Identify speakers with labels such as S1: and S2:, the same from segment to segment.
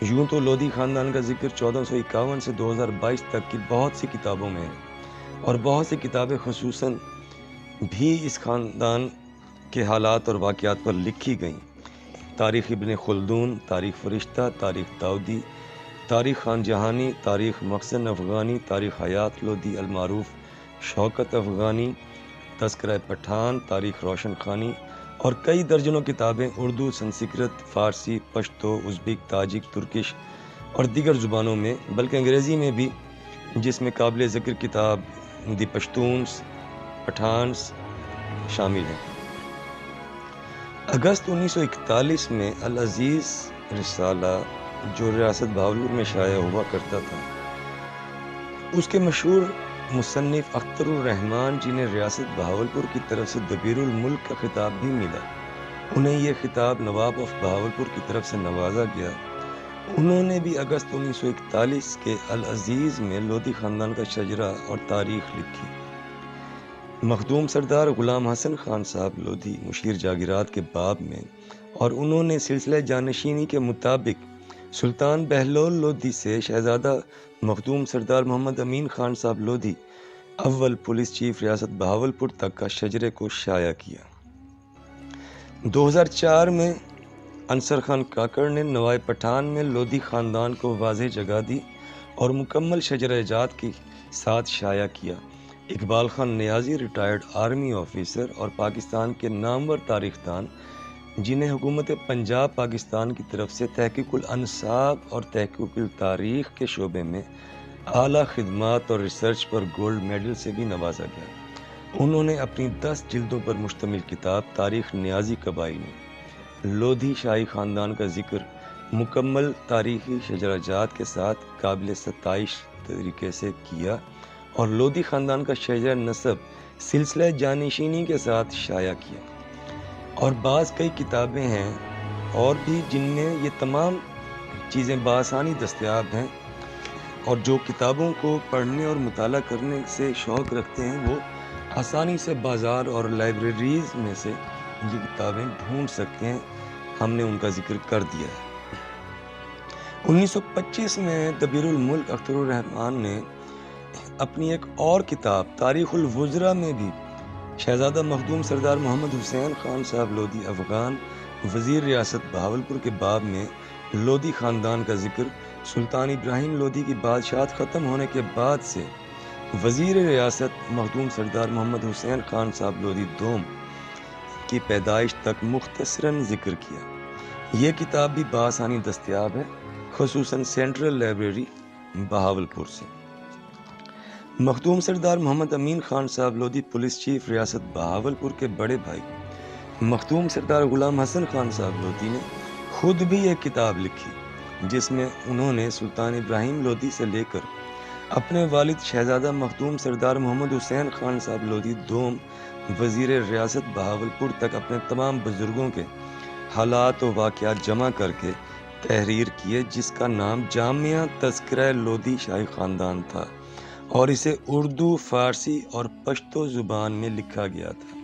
S1: یوں تو لودھی خاندان کا ذکر 1451 سے 2022 تک کی بہت سی کتابوں میں ہے، اور بہت سی کتابیں خصوصاً بھی اس خاندان کے حالات اور واقعات پر لکھی گئیں۔ تاریخ ابن خلدون، تاریخ فرشتہ، تاریخ داؤدی، تاریخ خان جہانی، تاریخ محسن افغانی، تاریخ حیات لودھی المعروف شوکت افغانی، تذکرہ پٹھان، تاریخ روشن خانی اور کئی درجنوں کتابیں اردو، سنسکرت، فارسی، پشتو، ازبک، تاجک، ترکش اور دیگر زبانوں میں، بلکہ انگریزی میں بھی، جس میں قابل ذکر کتاب دی پشتونس پٹھانس شامل ہیں۔ اگست 1941 میں العزیز رسالہ جو ریاست بہاولپور میں شائع ہوا کرتا تھا، اس کے مشہور مصنف اختر الرحمن جنہیں ریاست بہاولپور کی طرف سے دبیر الملک کا خطاب بھی ملا، انہیں یہ خطاب نواب آف بہاولپور کی طرف سے نوازا گیا۔ انہوں نے بھی اگست 1941 کے العزیز میں لودھی خاندان کا شجرہ اور تاریخ لکھی۔ مخدوم سردار غلام حسن خان صاحب لودھی مشیر جاگیرات کے باب میں، اور انہوں نے سلسلہ جانشینی کے مطابق سلطان بہلول لودھی سے شہزادہ مخدوم سردار محمد امین خان صاحب لودھی اول پولیس چیف ریاست بہاولپور تک کا شجرے کو شائع کیا۔ 2004 میں انصر خان کاکڑ نے نوائے پٹھان میں لودھی خاندان کو واضح جگہ دی اور مکمل شجرہ جات کے ساتھ شائع کیا۔ اقبال خان نیازی ریٹائرڈ آرمی آفیسر اور پاکستان کے نامور تاریخ دان، جنہیں حکومت پنجاب پاکستان کی طرف سے تحقیق الانصاب اور تحقیق التاریخ کے شعبے میں اعلیٰ خدمات اور ریسرچ پر گولڈ میڈل سے بھی نوازا گیا۔ انہوں نے اپنی 10 جلدوں پر مشتمل کتاب تاریخ نیازی کبائی میں لودھی شاہی خاندان کا ذکر مکمل تاریخی شجرہ جات کے ساتھ قابل ستائش طریقے سے کیا، اور لودھی خاندان کا شجرہ نسب سلسلہ جانشینی کے ساتھ شائع کیا۔ اور بعض کئی کتابیں ہیں اور بھی جن میں یہ تمام چیزیں بآسانی دستیاب ہیں، اور جو کتابوں کو پڑھنے اور مطالعہ کرنے سے شوق رکھتے ہیں وہ آسانی سے بازار اور لائبریریز میں سے یہ کتابیں ڈھونڈ سکتے ہیں۔ ہم نے ان کا ذکر کر دیا ہے۔ 1925 میں دبیر الملک اختر الرحمن نے اپنی ایک اور کتاب تاریخ الوزراء میں بھی شہزادہ مخدوم سردار محمد حسین خان صاحب لودھی افغان وزیر ریاست بہاولپور کے باب میں لودھی خاندان کا ذکر سلطان ابراہیم لودھی کی بادشاہت ختم ہونے کے بعد سے وزیر ریاست مخدوم سردار محمد حسین خان صاحب لودھی دوم کی پیدائش تک مختصراً ذکر کیا۔ یہ کتاب بھی بآسانی دستیاب ہے، خصوصاً سینٹرل لائبریری بہاولپور سے۔ مخدوم سردار محمد امین خان صاحب لودھی پولیس چیف ریاست بہاولپور کے بڑے بھائی مخدوم سردار غلام حسن خان صاحب لودھی نے خود بھی ایک کتاب لکھی، جس میں انہوں نے سلطان ابراہیم لودھی سے لے کر اپنے والد شہزادہ مخدوم سردار محمد حسین خان صاحب لودھی دوم وزیر ریاست بہاولپور تک اپنے تمام بزرگوں کے حالات و واقعات جمع کر کے تحریر کیے، جس کا نام جامعہ تذکرہ لودھی شاہی خاندان تھا، اور اسے اردو، فارسی اور پشتو زبان میں لکھا گیا تھا۔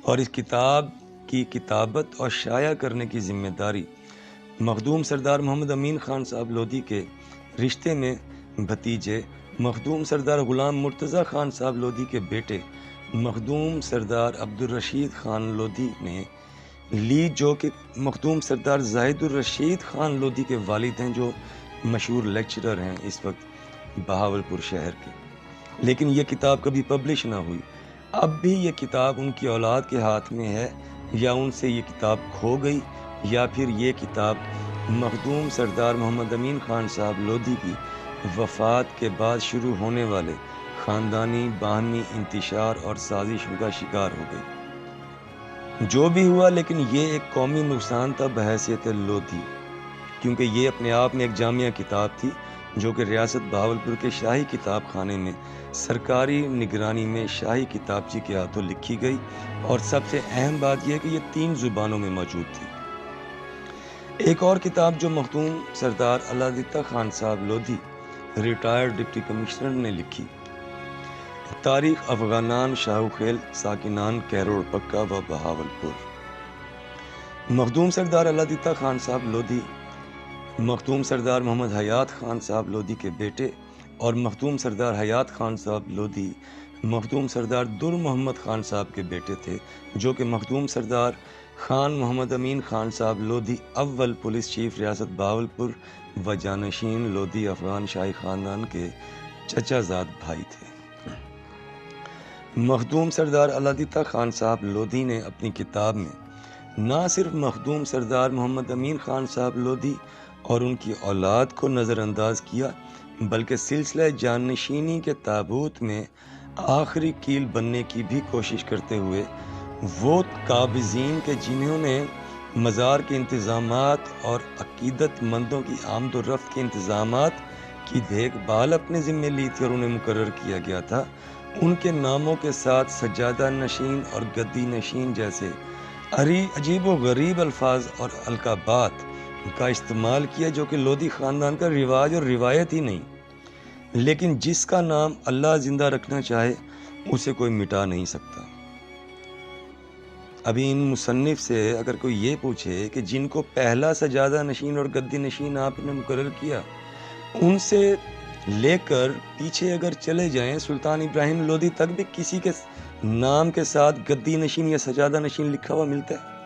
S1: اور اس کتاب کی کتابت اور شائع کرنے کی ذمہ داری مخدوم سردار محمد امین خان صاحب لودھی کے رشتے میں بھتیجے مخدوم سردار غلام مرتضیٰ خان صاحب لودھی کے بیٹے مخدوم سردار عبدالرشید خان لودھی نے لی، جو کہ مخدوم سردار زاہد الرشید خان لودھی کے والد ہیں، جو مشہور لیکچرر ہیں اس وقت بہاولپور شہر کے۔ لیکن یہ کتاب کبھی پبلش نہ ہوئی۔ اب بھی یہ کتاب ان کی اولاد کے ہاتھ میں ہے، یا ان سے یہ کتاب کھو گئی، یا پھر یہ کتاب مخدوم سردار محمد امین خان صاحب لودھی کی وفات کے بعد شروع ہونے والے خاندانی باہمی انتشار اور سازشوں کا شکار ہو گئی۔ جو بھی ہوا، لیکن یہ ایک قومی نقصان تھا بحیثیت لودھی، کیونکہ یہ اپنے آپ میں ایک جامعہ کتاب تھی، جو کہ ریاست بہاولپور کے شاہی کتاب خانے میں سرکاری نگرانی میں شاہی کتابچی کے ہاتھوں لکھی گئی، اور سب سے اہم بات یہ ہے کہ یہ 3 زبانوں میں موجود تھی۔ ایک اور کتاب جو مخدوم سردار علادتہ خان صاحب لودھی ریٹائرڈ ڈپٹی کمشنر نے لکھی، تاریخ افغانان شاہو خیل ساکنان کیروڑ پکا و بہاولپور۔ مخدوم سردار علادتہ خان صاحب لودھی مخدوم سردار محمد حیات خان صاحب لودھی کے بیٹے اور مخدوم سردار حیات خان صاحب لودھی مخدوم سردار در محمد خان صاحب کے بیٹے تھے، جو کہ مخدوم سردار خان محمد امین خان صاحب لودھی اول پولیس چیف ریاست بہاولپور و جانشین لودھی افغان شاہی خاندان کے چچا زاد بھائی تھے۔ مخدوم سردار علادتہ خان صاحب لودھی نے اپنی کتاب میں نہ صرف مخدوم سردار محمد امین خان صاحب لودھی اور ان کی اولاد کو نظر انداز کیا، بلکہ سلسلہ جانشینی کے تابوت میں آخری کیل بننے کی بھی کوشش کرتے ہوئے وہ قابضین کے جنہوں نے مزار کے انتظامات اور عقیدت مندوں کی آمد و رفت کے انتظامات کی دیکھ بھال اپنے ذمے لی تھی اور انہیں مقرر کیا گیا تھا، ان کے ناموں کے ساتھ سجادہ نشین اور گدی نشین جیسے عجیب و غریب الفاظ اور القابات کا استعمال کیا، جو کہ لودھی خاندان کا رواج اور روایت ہی نہیں، لیکن جس کا نام اللہ زندہ رکھنا چاہے اسے کوئی مٹا نہیں سکتا۔ ابھی ان مصنف سے اگر کوئی یہ پوچھے کہ جن کو پہلا سجادہ نشین اور گدی نشین آپ نے مقرر کیا، ان سے لے کر پیچھے اگر چلے جائیں سلطان ابراہیم لودھی تک بھی کسی کے نام کے ساتھ گدی نشین یا سجادہ نشین لکھا ہوا ملتا ہے،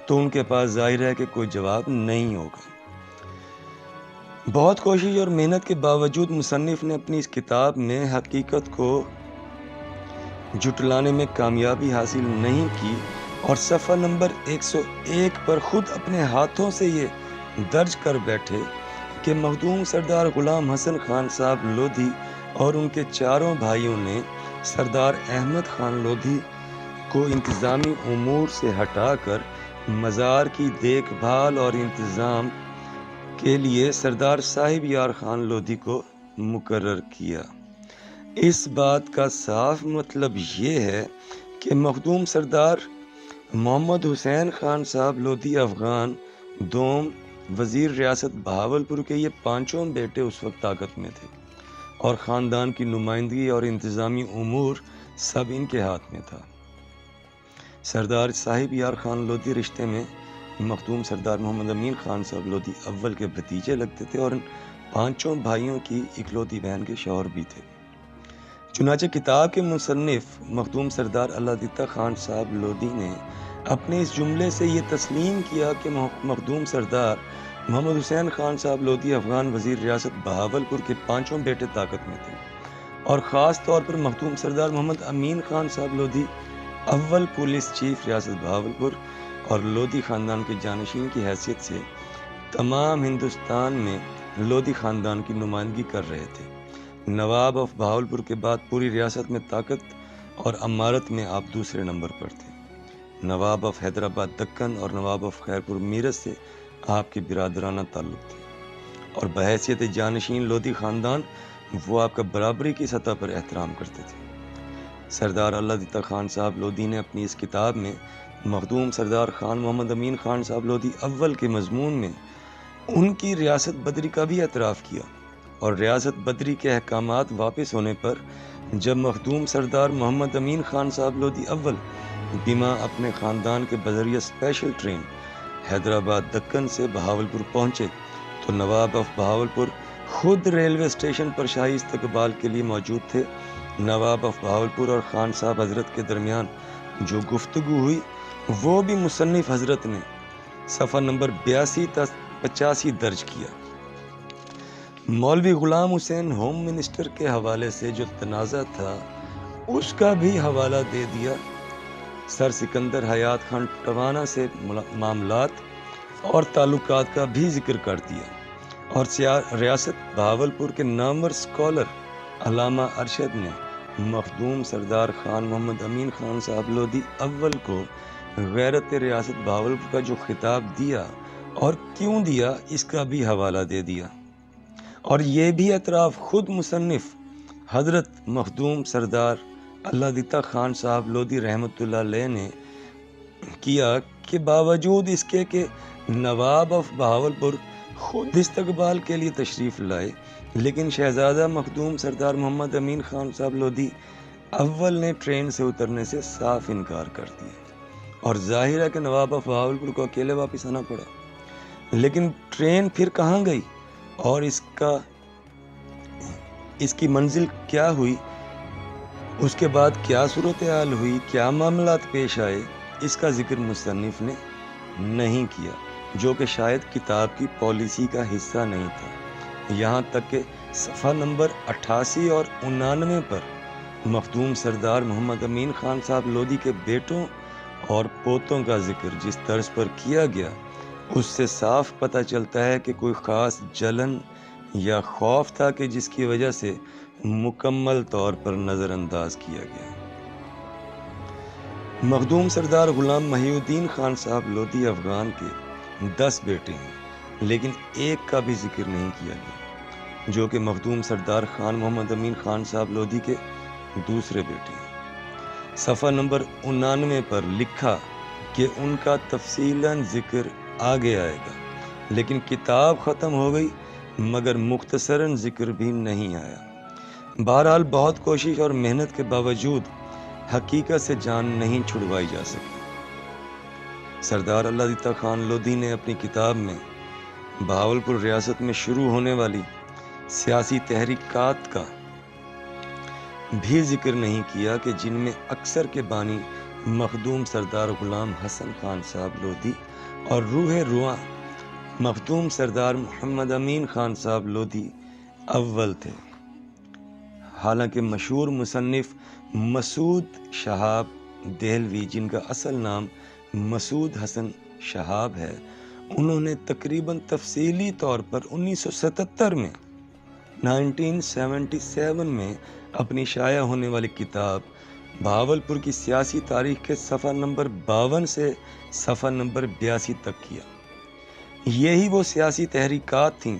S1: تو ان کے پاس ظاہر ہے کہ کوئی جواب نہیں ہوگا۔ بہت کوشش اور محنت کے باوجود مصنف نے اپنی اس کتاب میں حقیقت کو جھٹلانے میں کامیابی حاصل نہیں کی اور صفحہ نمبر 101 پر خود اپنے ہاتھوں سے یہ درج کر بیٹھے کہ مخدوم سردار غلام حسن خان صاحب لودھی اور ان کے چاروں بھائیوں نے سردار احمد خان لودھی کو انتظامی امور سے ہٹا کر مزار کی دیکھ بھال اور انتظام کے لیے سردار صاحب یار خان لودھی کو مقرر کیا۔ اس بات کا صاف مطلب یہ ہے کہ مخدوم سردار محمد حسین خان صاحب لودھی افغان دوم وزیر ریاست بہاولپور کے یہ پانچوں بیٹے اس وقت طاقت میں تھے اور خاندان کی نمائندگی اور انتظامی امور سب ان کے ہاتھ میں تھا۔ سردار صاحب یار خان لودھی رشتے میں مخدوم سردار محمد امین خان صاحب لودھی اول کے بھتیجے لگتے تھے اور ان پانچوں بھائیوں کی اکلوتی بہن کے شوہر بھی تھے۔ چنانچہ کتاب کے مصنف مخدوم سردار علادتہ خان صاحب لودھی نے اپنے اس جملے سے یہ تسلیم کیا کہ مخدوم سردار محمد حسین خان صاحب لودھی افغان وزیر ریاست بہاولپور کے پانچوں بیٹے طاقت میں تھے، اور خاص طور پر مخدوم سردار محمد امین خان صاحب لودھی اول پولیس چیف ریاست بہاولپور اور لودھی خاندان کے جانشین کی حیثیت سے تمام ہندوستان میں لودھی خاندان کی نمائندگی کر رہے تھے۔ نواب آف بہاولپور کے بعد پوری ریاست میں طاقت اور امارت میں آپ دوسرے نمبر پر تھے۔ نواب آف حیدرآباد دکن اور نواب آف خیرپور میرٹھ سے آپ کے برادرانہ تعلق تھے، اور بحیثیت جانشین لودھی خاندان وہ آپ کا برابری کی سطح پر احترام کرتے تھے۔ سردار علادتہ خان صاحب لودھی نے اپنی اس کتاب میں مخدوم سردار خان محمد امین خان صاحب لودھی اول کے مضمون میں ان کی ریاست بدری کا بھی اعتراف کیا، اور ریاست بدری کے احکامات واپس ہونے پر جب مخدوم سردار محمد امین خان صاحب لودھی اول بیما اپنے خاندان کے بذریعہ اسپیشل ٹرین حیدرآباد دکن سے بہاولپور پہنچے تو نواب آف بہاولپور خود ریلوے اسٹیشن پر شاہی استقبال کے لیے موجود تھے۔ نواب آف بہاولپور اور خان صاحب حضرت کے درمیان جو گفتگو ہوئی وہ بھی مصنف حضرت نے صفحہ نمبر 82 تا 85 درج کیا۔ مولوی غلام حسین ہوم منسٹر کے حوالے سے جو تنازع تھا اس کا بھی حوالہ دے دیا۔ سر سکندر حیات خان ٹوانا سے معاملات اور تعلقات کا بھی ذکر کر دیا، اور ریاست بہاولپور کے نامور اسکالر علامہ ارشد نے مخدوم سردار خان محمد امین خان صاحب لودھی اول کو غیرت ریاست بہاولپور کا جو خطاب دیا اور کیوں دیا اس کا بھی حوالہ دے دیا، اور یہ بھی اعتراف خود مصنف حضرت مخدوم سردار علادتہ خان صاحب لودھی رحمۃ اللہ علیہ نے کیا کہ باوجود اس کے کہ نواب آف بہاولپور خود استقبال کے لیے تشریف لائے، لیکن شہزادہ مخدوم سردار محمد امین خان صاحب لودھی اول نے ٹرین سے اترنے سے صاف انکار کر دیا، اور ظاہر ہے کہ نواب آف بہاولپور کو اکیلے واپس آنا پڑا۔ لیکن ٹرین پھر کہاں گئی اور اس کی منزل کیا ہوئی، اس کے بعد کیا صورتحال ہوئی، کیا معاملات پیش آئے، اس کا ذکر مصنف نے نہیں کیا، جو کہ شاید کتاب کی پالیسی کا حصہ نہیں تھا۔ یہاں تک کہ صفحہ نمبر 88 اور 89 پر مخدوم سردار محمد امین خان صاحب لودھی کے بیٹوں اور پوتوں کا ذکر جس طرز پر کیا گیا، اس سے صاف پتہ چلتا ہے کہ کوئی خاص جلن یا خوف تھا کہ جس کی وجہ سے مکمل طور پر نظر انداز کیا گیا۔ مخدوم سردار غلام محی الدین خان صاحب لودھی افغان کے 10 بیٹے ہیں، لیکن ایک کا بھی ذکر نہیں کیا گیا، جو کہ مخدوم سردار خان محمد امین خان صاحب لودھی کے دوسرے بیٹے ہیں۔ صفحہ نمبر 89 پر لکھا کہ ان کا تفصیلاً ذکر آگے آئے گا، لیکن کتاب ختم ہو گئی مگر مختصراً ذکر بھی نہیں آیا۔ بہرحال بہت کوشش اور محنت کے باوجود حقیقت سے جان نہیں چھڑوائی جا سکی۔ سردار اللہ دیتا خان لودھی نے اپنی کتاب میں بہاولپور ریاست میں شروع ہونے والی سیاسی تحریکات کا بھی ذکر نہیں کیا کہ جن میں اکثر کے بانی مخدوم سردار غلام حسن خان صاحب لودھی اور روح رواں مخدوم سردار محمد امین خان صاحب لودھی اول تھے۔ حالانکہ مشہور مصنف مسعود شہاب دہلوی، جن کا اصل نام مسعود حسن شہاب ہے، انہوں نے تقریباً تفصیلی طور پر 1977 میں اپنی شائع ہونے والی کتاب بہاولپور کی سیاسی تاریخ کے صفحہ نمبر 52 سے صفحہ نمبر 82 تک کیا۔ یہی وہ سیاسی تحریکات تھیں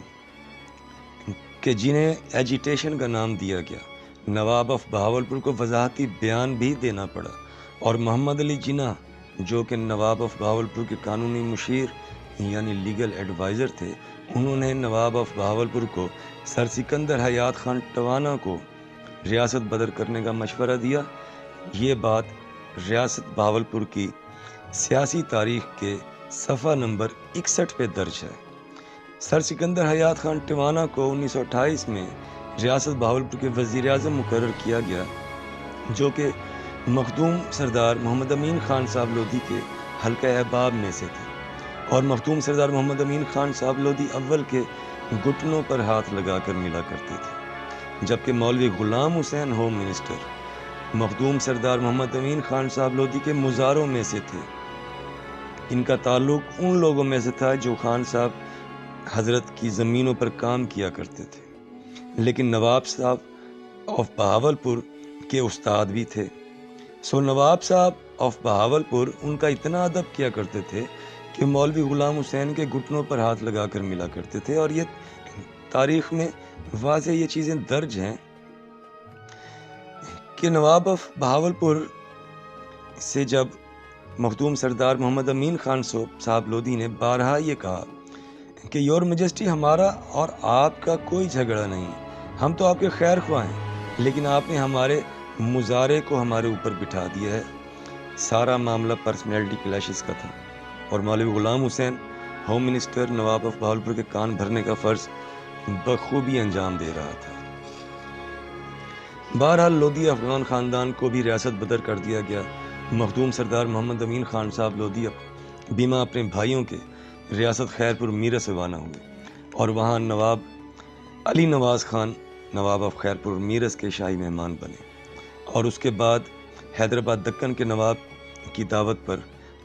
S1: کہ جنہیں ایجیٹیشن کا نام دیا گیا۔ نواب آف بہاولپور کو وضاحتی بیان بھی دینا پڑا، اور محمد علی جناح، جو کہ نواب آف بہاولپور کے قانونی مشیر یعنی لیگل ایڈوائزر تھے، انہوں نے نواب آف بہاولپور کو سر سکندر حیات خان ٹوانا کو ریاست بدر کرنے کا مشورہ دیا۔ یہ بات ریاست بہاولپور کی سیاسی تاریخ کے صفحہ نمبر 61 پہ درج ہے۔ سر سکندر حیات خان ٹوانا کو 1928 میں ریاست بہاولپور کے وزیر اعظم مقرر کیا گیا، جو کہ مخدوم سردار محمد امین خان صاحب لودھی کے حلقہ احباب میں سے تھے، اور مخدوم سردار محمد امین خان صاحب لودھی اول کے گھٹنوں پر ہاتھ لگا کر ملا کرتے تھے، جبکہ مولوی غلام حسین ہوم منسٹر مخدوم سردار محمد امین خان صاحب لودھی کے مزاروں میں سے تھے۔ ان کا تعلق ان لوگوں میں سے تھا جو خان صاحب حضرت کی زمینوں پر کام کیا کرتے تھے، لیکن نواب صاحب آف بہاولپور کے استاد بھی تھے۔ نواب صاحب آف بہاولپور ان کا اتنا ادب کیا کرتے تھے کہ مولوی غلام حسین کے گھٹنوں پر ہاتھ لگا کر ملا کرتے تھے، اور یہ تاریخ میں واضح یہ چیزیں درج ہیں کہ نواب آف بہاولپور سے جب مخدوم سردار محمد امین خان صاحب لودھی نے بارہا یہ کہا کہ یور میجسٹی، ہمارا اور آپ کا کوئی جھگڑا نہیں، ہم تو آپ کے خیر خواہ ہیں، لیکن آپ نے ہمارے مظاہرے کو ہمارے اوپر بٹھا دیا ہے۔ سارا معاملہ پرسنالٹی کلیشز کا تھا، اور Maulvi Ghulam Hussain home minister Nawab of Bahawalpur کے کان بھرنے کا فرض بخوبی انجام دے رہا تھا۔ بہرحال لودھی افغان خاندان کو بھی ریاست بدر کر دیا گیا۔ مخدوم سردار محمد امین خان صاحب لودھی بیما اپنے بھائیوں کے ریاست خیرپور میرس روانہ ہوئے، اور وہاں نواب علی نواز خان نواب آف خیرپور میرس کے شاہی مہمان بنے، اور اس کے بعد حیدرآباد دکن کے نواب کی دعوت پر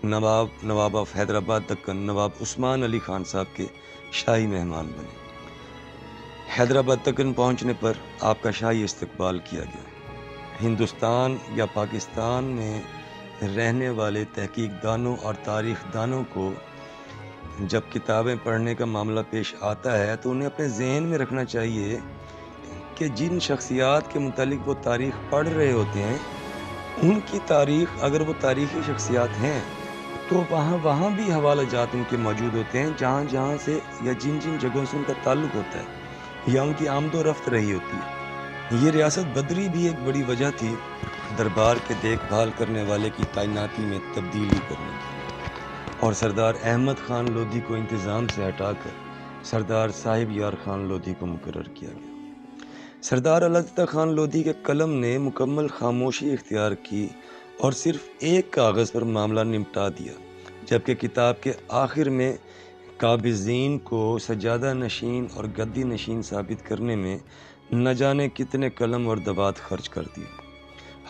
S1: نواب آف حیدرآباد دکن نواب عثمان علی خان صاحب کے شاہی مہمان بنے۔ حیدرآباد دکن پہنچنے پر آپ کا شاہی استقبال کیا گیا۔ ہندوستان یا پاکستان میں رہنے والے تحقیق دانوں اور تاریخ دانوں کو جب کتابیں پڑھنے کا معاملہ پیش آتا ہے تو انہیں اپنے ذہن میں رکھنا چاہیے کہ جن شخصیات کے متعلق وہ تاریخ پڑھ رہے ہوتے ہیں، ان کی تاریخ اگر وہ تاریخی شخصیات ہیں تو وہاں بھی حوالہ جات ان کے موجود ہوتے ہیں، جہاں سے یا جن جگہوں سے ان کا تعلق ہوتا ہے یا ان کی آمد و رفت رہی ہوتی ہے۔ یہ ریاست بدری بھی ایک بڑی وجہ تھی دربار کے دیکھ بھال کرنے والے کی تعیناتی میں تبدیلی کرنے کی۔ اور سردار احمد خان لودھی کو انتظام سے ہٹا کر سردار صاحب یار خان لودھی کو مقرر کیا گیا۔ سردار علادتہ خان لودھی کے قلم نے مکمل خاموشی اختیار کی اور صرف ایک کاغذ پر معاملہ نمٹا دیا، جبکہ کتاب کے آخر میں قابضین کو سجادہ نشین اور گدی نشین ثابت کرنے میں نہ جانے کتنے قلم اور دبات خرچ کر دیے۔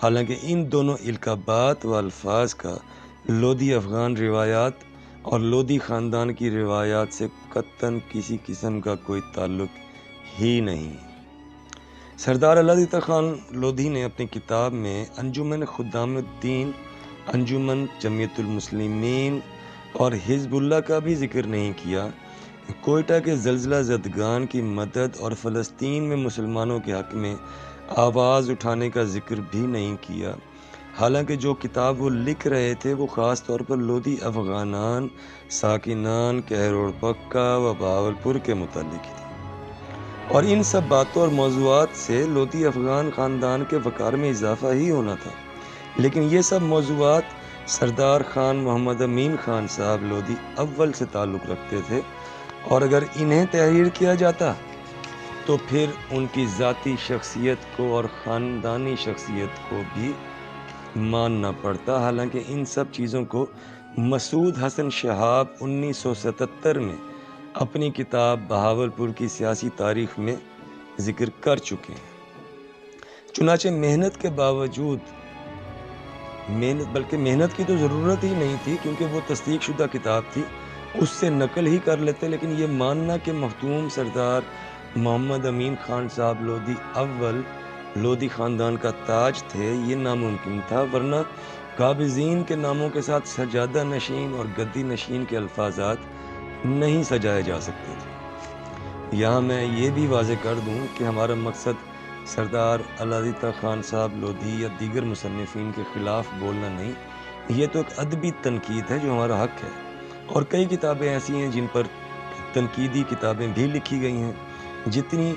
S1: حالانکہ ان دونوں القابات و الفاظ کا لودھی افغان روایات اور لودھی خاندان کی روایات سے قطعاً کسی قسم کا کوئی تعلق ہی نہیں۔ سردار علادتہ خان لودھی نے اپنی کتاب میں انجمن خدام الدین، انجمن جمعیت المسلمین اور حزب اللہ کا بھی ذکر نہیں کیا، کوئٹہ کے زلزلہ زدگان کی مدد اور فلسطین میں مسلمانوں کے حق میں آواز اٹھانے کا ذکر بھی نہیں کیا، حالانکہ جو کتاب وہ لکھ رہے تھے وہ خاص طور پر لودھی افغانان، ساکنان کہروڑ پکا و بہاولپور کے متعلق تھی، اور ان سب باتوں اور موضوعات سے لودھی افغان خاندان کے وقار میں اضافہ ہی ہونا تھا، لیکن یہ سب موضوعات سردار خان محمد امین خان صاحب لودھی اول سے تعلق رکھتے تھے، اور اگر انہیں تحریر کیا جاتا تو پھر ان کی ذاتی شخصیت کو اور خاندانی شخصیت کو بھی ماننا پڑتا۔ حالانکہ ان سب چیزوں کو مسعود حسن شہاب 1977 میں اپنی کتاب بہاولپور کی سیاسی تاریخ میں ذکر کر چکے ہیں۔ چنانچہ محنت کے باوجود محنت کی تو ضرورت ہی نہیں تھی، کیونکہ وہ تصدیق شدہ کتاب تھی، اس سے نقل ہی کر لیتے، لیکن یہ ماننا کہ مخدوم سردار محمد امین خان صاحب لودھی اول لودھی خاندان کا تاج تھے یہ ناممکن تھا، ورنہ قابضین کے ناموں کے ساتھ سجادہ نشین اور گدی نشین کے الفاظات نہیں سجائے جا سکتے تھے۔ یہاں میں یہ بھی واضح کر دوں کہ ہمارا مقصد سردار علادتہ خان صاحب لودھی یا دیگر مصنفین کے خلاف بولنا نہیں، یہ تو ایک ادبی تنقید ہے جو ہمارا حق ہے، اور کئی کتابیں ایسی ہیں جن پر تنقیدی کتابیں بھی لکھی گئی ہیں۔ جتنی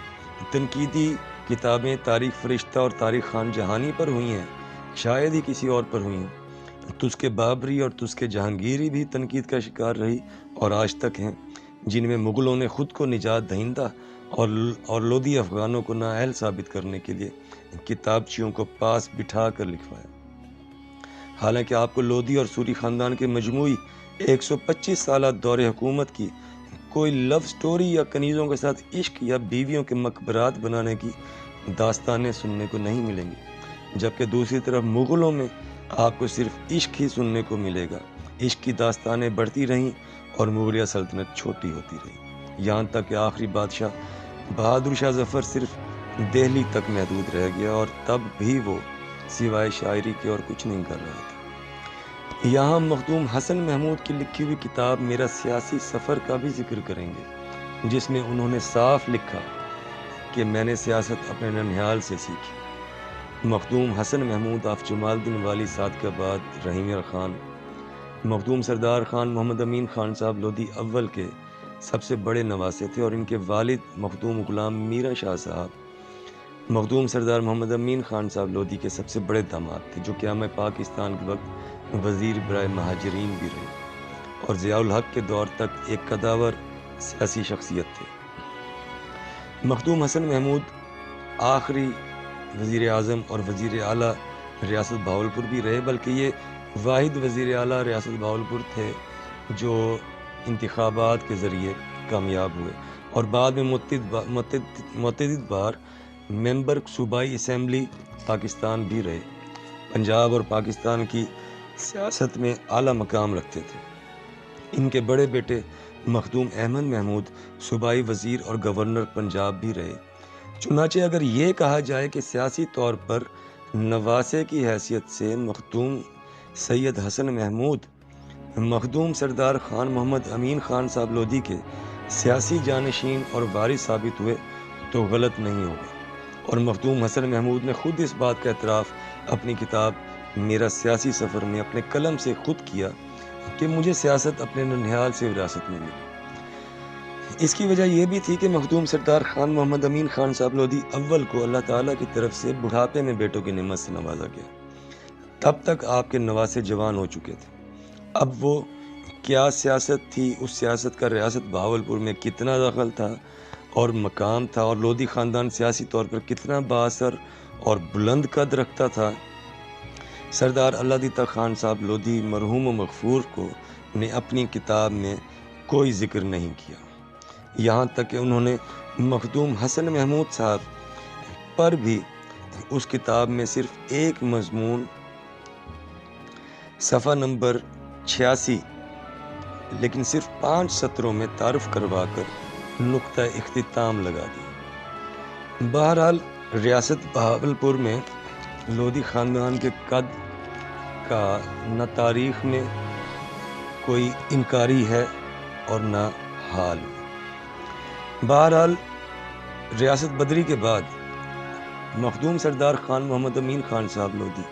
S1: تنقیدی کتابیں تاریخ فرشتہ اور تاریخ خان جہانی پر ہوئی ہیں شاید ہی کسی اور پر ہوئی ہیں۔ تزک بابری اور تزک جہانگیری بھی تنقید کا شکار رہی اور آج تک ہیں، جن میں مغلوں نے خود کو نجات دہندہ اور لودھی افغانوں کو نااہل ثابت کرنے کے لیے کتابچیوں کو پاس بٹھا کر لکھوایا۔ حالانکہ آپ کو لودھی اور سوری خاندان کے مجموعی 125 سالہ دور حکومت کی کوئی لو سٹوری یا کنیزوں کے ساتھ عشق یا بیویوں کے مقبرات بنانے کی داستانیں سننے کو نہیں ملیں گی، جبکہ دوسری طرف مغلوں میں آپ کو صرف عشق ہی سننے کو ملے گا۔ عشق کی داستانیں بڑھتی رہیں اور مغلیہ سلطنت چھوٹی ہوتی رہی، یہاں تک کہ آخری بادشاہ بہادر شاہ ظفر صرف دہلی تک محدود رہ گیا، اور تب بھی وہ سوائے شاعری کے اور کچھ نہیں کر رہا تھا۔ یہاں مخدوم حسن محمود کی لکھی ہوئی کتاب میرا سیاسی سفر کا بھی ذکر کریں گے، جس میں انہوں نے صاف لکھا کہ میں نے سیاست اپنے ننھیال سے سیکھی۔ مخدوم حسن محمود آف جمال الدین والی صادق آباد رحیم یار خان مخدوم سردار خان محمد امین خان صاحب لودھی اول کے سب سے بڑے نواسے تھے، اور ان کے والد مخدوم غلام میرا شاہ صاحب مخدوم سردار محمد امین خان صاحب لودھی کے سب سے بڑے داماد تھے، جو قیام پاکستان کے وقت وزیر برائے مہاجرین بھی رہے اور ضیاء الحق کے دور تک ایک قداور سیاسی شخصیت تھے۔ مخدوم حسن محمود آخری وزیر اعظم اور وزیر اعلیٰ ریاست بہاولپور بھی رہے، بلکہ یہ واحد وزیر اعلیٰ ریاست بہاولپور تھے جو انتخابات کے ذریعے کامیاب ہوئے، اور بعد میں متعدد بار ممبر صوبائی اسمبلی پاکستان بھی رہے۔ پنجاب اور پاکستان کی سیاست میں اعلیٰ مقام رکھتے تھے۔ ان کے بڑے بیٹے مخدوم احمد محمود صوبائی وزیر اور گورنر پنجاب بھی رہے۔ چنانچہ اگر یہ کہا جائے کہ سیاسی طور پر نواسے کی حیثیت سے مخدوم سید حسن محمود مخدوم سردار خان محمد امین خان صاحب لودھی کے سیاسی جانشین اور وارث ثابت ہوئے تو غلط نہیں ہوگا، اور مخدوم حسن محمود نے خود اس بات کا اعتراف اپنی کتاب میرا سیاسی سفر میں اپنے قلم سے خود کیا کہ مجھے سیاست اپنے ننھیال سے وراثت میں ملی۔ اس کی وجہ یہ بھی تھی کہ مخدوم سردار خان محمد امین خان صاحب لودھی اول کو اللہ تعالیٰ کی طرف سے بڑھاپے میں بیٹوں کی نعمت سے نوازا گیا۔ تب تک آپ کے نواسے جوان ہو چکے تھے۔ اب وہ کیا سیاست تھی، اس سیاست کا ریاست بہاولپور میں کتنا دخل تھا اور مقام تھا، اور لودھی خاندان سیاسی طور پر کتنا بااثر اور بلند قد رکھتا تھا، سردار اللہ دیتا خان صاحب لودھی مرحوم و مغفور کو نے اپنی کتاب میں کوئی ذکر نہیں کیا۔ یہاں تک کہ انہوں نے مخدوم حسن محمود صاحب پر بھی اس کتاب میں صرف ایک مضمون صفحہ نمبر 86 لیکن صرف 5 سطروں میں تعارف کروا کر نقطہ اختتام لگا دی۔ بہرحال ریاست بہاولپور میں لودھی خاندان کے قد کا نہ تاریخ میں کوئی انکاری ہے اور نہ حال میں۔ بہرحال ریاست بدری کے بعد مخدوم سردار خان محمد امین خان صاحب لودھی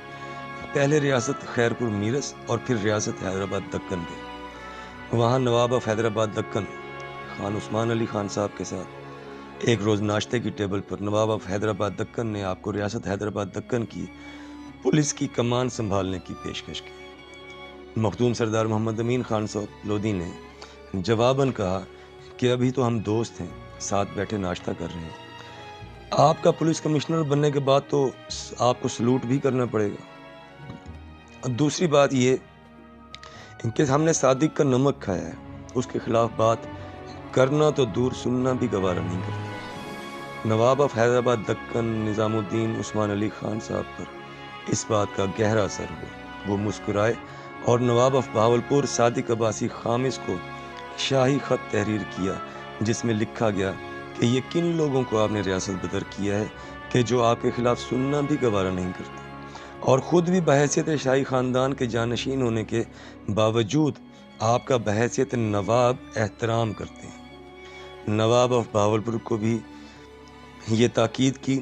S1: پہلے ریاست خیرپور میرس اور پھر ریاست حیدرآباد دکن گئے۔ وہاں نواب آف حیدرآباد دکن خان عثمان علی خان صاحب کے ساتھ ایک روز ناشتے کی table per Nawab of Hyderabad Deccan نے آپ کو ریاست حیدرآباد دکن کی پولیس کی کمان سنبھالنے کی پیشکش کی۔ مخدوم سردار محمد امین خان صاحب لودھی نے جواباً کہا کہ ابھی تو ہم دوست ہیں، ساتھ بیٹھے ناشتہ کر رہے ہیں، آپ کا پولیس کمشنر بننے کے بعد تو آپ کو سلوٹ بھی کرنا پڑے گا۔ دوسری بات یہ کہ ہم نے صادق کا نمک کھایا ہے، اس کے خلاف بات کرنا تو دور، سننا بھی گوارا نہیں کرتا۔ نواب آف حیدرآباد دکن نظام الدین عثمان علی خان صاحب پر اس بات کا گہرا اثر ہوا۔ وہ مسکرائے اور نواب آف بہاولپور صادق عباسی خامس کو شاہی خط تحریر کیا، جس میں لکھا گیا کہ یہ کن لوگوں کو آپ نے ریاست بدر کیا ہے کہ جو آپ کے خلاف سننا بھی گوارا نہیں کرتے، اور خود بھی بحیثیت شاہی خاندان کے جانشین ہونے کے باوجود آپ کا بحیثیت نواب احترام کرتے ہیں۔ نواب آف بہاولپور کو بھی یہ تاکید کی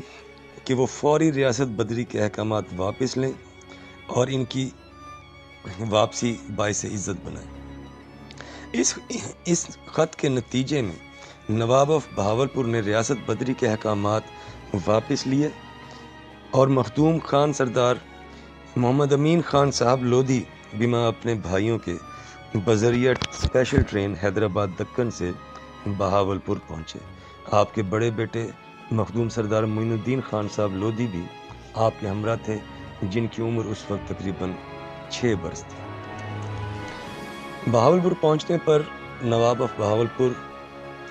S1: کہ وہ فوری ریاست بدری کے احکامات واپس لیں اور ان کی واپسی باعث عزت بنائیں۔ اس خط کے نتیجے میں نواب آف بہاولپور نے ریاست بدری کے احکامات واپس لیے اور مخدوم خان سردار محمد امین خان صاحب لودھی بما اپنے بھائیوں کے بذریعہ اسپیشل ٹرین حیدرآباد دکن سے بہاولپور پہنچے۔ آپ کے بڑے بیٹے مخدوم سردار معین الدین خان صاحب لودھی بھی آپ کے ہمراہ تھے، جن کی عمر اس وقت تقریباً 6 برس تھی۔ بہاولپور پہنچنے پر نواب آف بہاولپور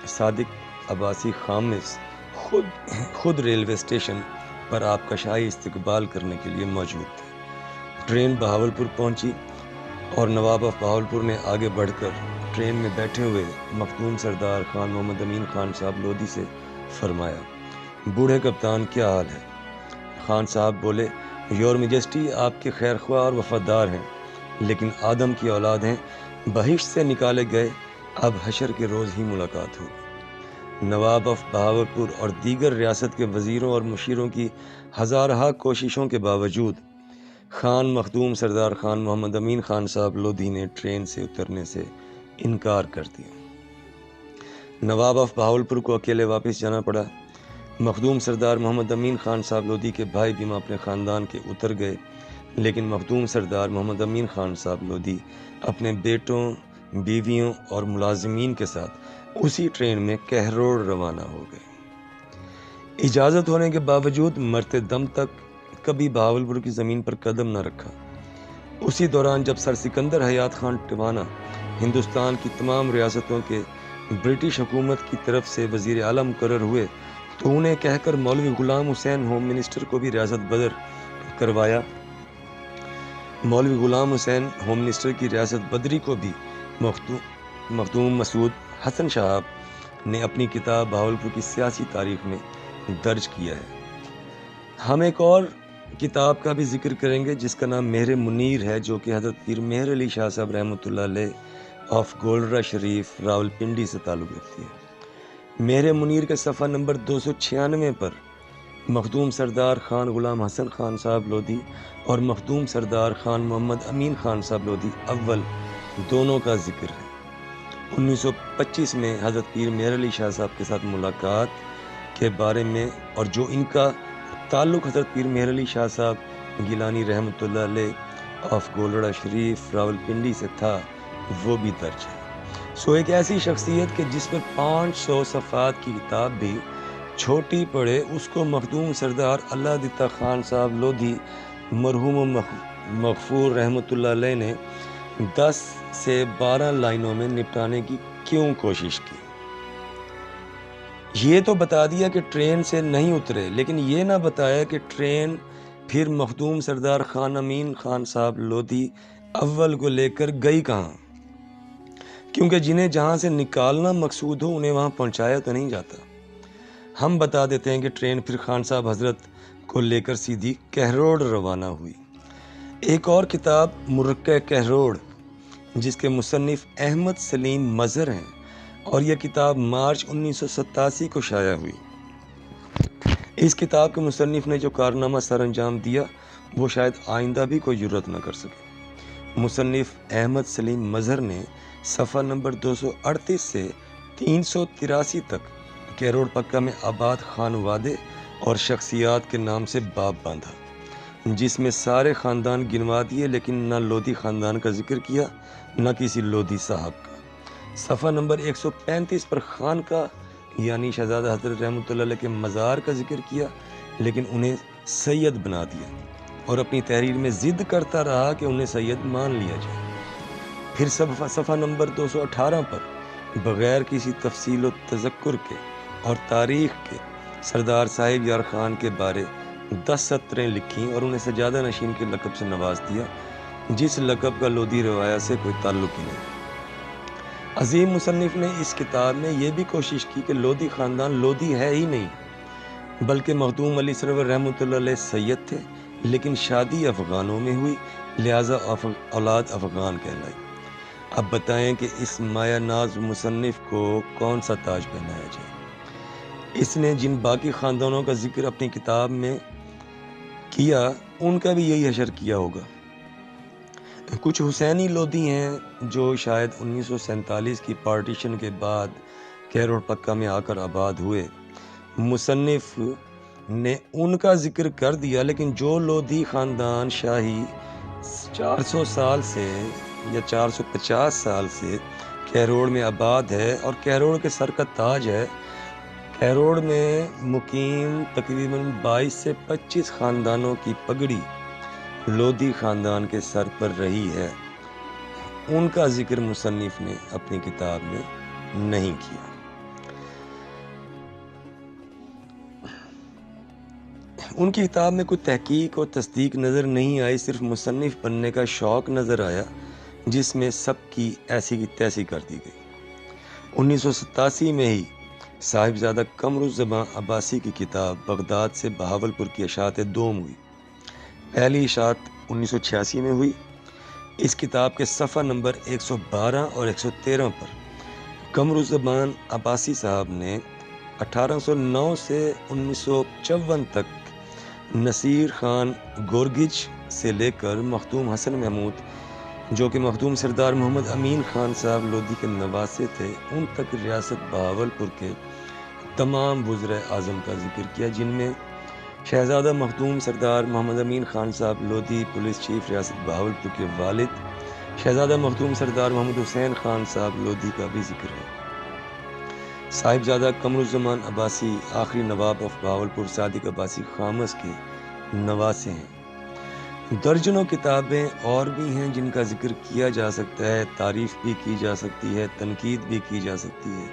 S1: صادق عباسی خامس خود ریلوے اسٹیشن پر آپ کا شاہی استقبال کرنے کے لیے موجود تھے۔ ٹرین بہاولپور پہنچی اور نواب آف بہاولپور نے آگے بڑھ کر ٹرین میں بیٹھے ہوئے مخدوم سردار خان محمد امین خان صاحب لودھی سے فرمایا، بوڑھے کپتان کیا حال ہے؟ خان صاحب بولے، یور میجسٹی آپ کے خیر خواہ اور وفادار ہیں، لیکن آدم کی اولاد ہیں، بہشت سے نکالے گئے، اب حشر کے روز ہی ملاقات ہوگی۔ نواب آف بہاولپور اور دیگر ریاست کے وزیروں اور مشیروں کی ہزارہا کوششوں کے باوجود خان مخدوم سردار خان محمد امین خان صاحب لودھی نے ٹرین سے اترنے سے انکار کر دیا۔ نواب آف بہاولپور کو اکیلے واپس جانا پڑا۔ مخدوم سردار محمد امین خان صاحب لودھی کے بھائی بھیما اپنے خاندان کے اتر گئے، لیکن مخدوم سردار محمد امین خان صاحب لودھی اپنے بیٹوں، بیویوں اور ملازمین کے ساتھ اسی ٹرین میں کہروڑ روانہ ہو گئے۔ اجازت ہونے کے باوجود مرتے دم تک کبھی بہاولپور کی زمین پر قدم نہ رکھا۔ اسی دوران جب سر سکندر حیات خان ٹیوانا ہندوستان کی تمام ریاستوں کے برٹش حکومت کی طرف سے وزیر اعلیٰ مقرر ہوئے تو انہیں کہہ کر مولوی غلام حسین ہوم منسٹر کو بھی ریاست بدر کروایا۔ مولوی غلام حسین ہوم منسٹر کی ریاست بدری کو بھی مخدوم مسعود حسن صاحب نے اپنی کتاب بہاولپور کی سیاسی تاریخ میں درج کیا ہے۔ ہم ایک اور کتاب کا بھی ذکر کریں گے جس کا نام مہر منیر ہے، جو کہ حضرت پیر مہر علی شاہ صاحب رحمۃ اللہ علیہ آف گولڈرا شریف راول پنڈی سے تعلق رکھتی ہے۔ مہر منیر کے صفحہ نمبر 296 پر مخدوم سردار خان غلام حسن خان صاحب لودھی اور مخدوم سردار خان محمد امین خان صاحب لودھی اول دونوں کا ذکر ہے۔ 1925 میں حضرت پیر مہر علی شاہ صاحب کے ساتھ ملاقات کے بارے میں اور جو ان کا تعلق حضرت پیر مہر علی شاہ صاحب گیلانی رحمۃ اللہ علیہ آف گولڑا شریف راول پنڈی سے تھا، وہ بھی درج ہے۔ سو ایک ایسی شخصیت کہ جس پر 500 صفحات کی کتاب بھی چھوٹی پڑے، اس کو مخدوم سردار اللہ دتا خان صاحب لودھی مرحوم و مغفور رحمۃ اللہ علیہ نے 10 سے 12 لائنوں میں نپٹانے کی کیوں کوشش کی؟ یہ تو بتا دیا کہ ٹرین سے نہیں اترے، لیکن یہ نہ بتایا کہ ٹرین پھر مخدوم سردار خان امین خان صاحب لودھی اول کو لے کر گئی کہاں؟ کیونکہ جنہیں جہاں سے نکالنا مقصود ہو انہیں وہاں پہنچایا تو نہیں جاتا۔ ہم بتا دیتے ہیں کہ ٹرین پھر خان صاحب حضرت کو لے کر سیدھی کہروڑ روانہ ہوئی۔ ایک اور کتاب مرقع کہروڑ، جس کے مصنف احمد سلیم مظہر ہیں، اور یہ کتاب مارچ 1987 کو شائع ہوئی۔ اس کتاب کے مصنف نے جو کارنامہ سر انجام دیا وہ شاید آئندہ بھی کوئی جرت نہ کر سکے۔ مصنف احمد سلیم مظہر نے صفحہ نمبر 238 سے 383 تک کہروڑ پکا میں آباد خانوادے اور شخصیات کے نام سے باب باندھا، جس میں سارے خاندان گنوا دیے، لیکن نہ لودھی خاندان کا ذکر کیا نہ کسی لودھی صاحب کا۔ صفحہ نمبر 135 پر خان کا یعنی شہزادہ حضرت رحمۃ اللہ علیہ کے مزار کا ذکر کیا، لیکن انہیں سید بنا دیا اور اپنی تحریر میں ضد کرتا رہا کہ انہیں سید مان لیا جائے۔ پھر صفحہ نمبر 218 پر بغیر کسی تفصیل و تذکر کے اور تاریخ کے سردار صاحب یار خان کے بارے 10 سطریں لکھیں اور انہیں سجادہ نشین کے لقب سے نواز دیا، جس لقب کا لودھی روایت سے کوئی تعلق ہی نہیں۔ عظیم مصنف نے اس کتاب میں یہ بھی کوشش کی کہ لودھی خاندان لودھی ہے ہی نہیں، بلکہ مخدوم علی سرور رحمۃ اللہ علیہ سید تھے، لیکن شادی افغانوں میں ہوئی، لہٰذا اولاد افغان کہلائی۔ اب بتائیں کہ اس مایہ ناز مصنف کو کون سا تاج پہنایا جائے؟ اس نے جن باقی خاندانوں کا ذکر اپنی کتاب میں کیا ان کا بھی یہی حشر کیا ہوگا۔ کچھ حسینی لودھی ہیں جو شاید 1947 کی پارٹیشن کے بعد کہروڑ پکا میں آ کر آباد ہوئے۔ مصنف نے ان کا ذکر کر دیا، لیکن جو لودھی خاندان شاہی 400 سال سے یا 450 سال سے کہروڑ میں آباد ہے اور کہروڑ کے سر کا تاج ہے، کہروڑ میں مقیم تقریباً 22 سے 25 خاندانوں کی پگڑی لودھی خاندان کے سر پر رہی ہے، ان کا ذکر مصنف نے اپنی کتاب میں نہیں کیا۔ ان کی کتاب میں کوئی تحقیق اور تصدیق نظر نہیں آئی، صرف مصنف بننے کا شوق نظر آیا، جس میں سب کی ایسی کی تیسی کر دی گئی۔ 1987 میں ہی صاحبزادہ قمر الزمان عباسی کی کتاب بغداد سے بہاولپور کی اشاعت دوم ہوئی۔ پہلی اشاعت 1986 میں ہوئی۔ اس کتاب کے صفحہ نمبر 112 اور 113 پر قمر الزمان عباسی صاحب نے 1809 سے 1954 تک نصیر خان گورگج سے لے کر مخدوم حسن محمود، جو کہ مخدوم سردار محمد امین خان صاحب لودھی کے نواسے تھے، ان تک ریاست بہاولپور کے تمام وزرائے اعظم کا ذکر کیا، جن میں شہزادہ مخدوم سردار محمد امین خان صاحب لودھی پولیس چیف ریاست بہاولپور کے والد شہزادہ مخدوم سردار محمد حسین خان صاحب لودھی کا بھی ذکر ہے۔ صاحبزادہ قمر الزمان عباسی آخری نواب آف بہاولپور صادق عباسی خامس کے نواسے ہیں۔ درجنوں کتابیں اور بھی ہیں جن کا ذکر کیا جا سکتا ہے، تعریف بھی کی جا سکتی ہے، تنقید بھی کی جا سکتی ہے۔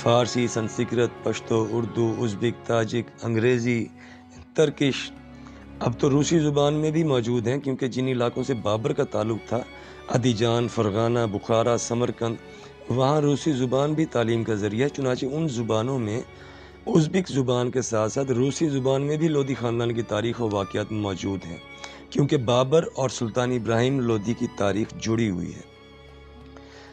S1: فارسی، سنسکرت، پشتو، اردو، ازبک، تاجک، انگریزی، ترکش، اب تو روسی زبان میں بھی موجود ہیں، کیونکہ جن علاقوں سے بابر کا تعلق تھا، ادیجان، فرغانہ، بخارا، سمرقند، وہاں روسی زبان بھی تعلیم کا ذریعہ ہے، چنانچہ ان زبانوں میں ازبک زبان کے ساتھ ساتھ روسی زبان میں بھی لودھی خاندان کی تاریخ و واقعات موجود ہیں، کیونکہ بابر اور سلطان ابراہیم لودھی کی تاریخ جڑی ہوئی ہے۔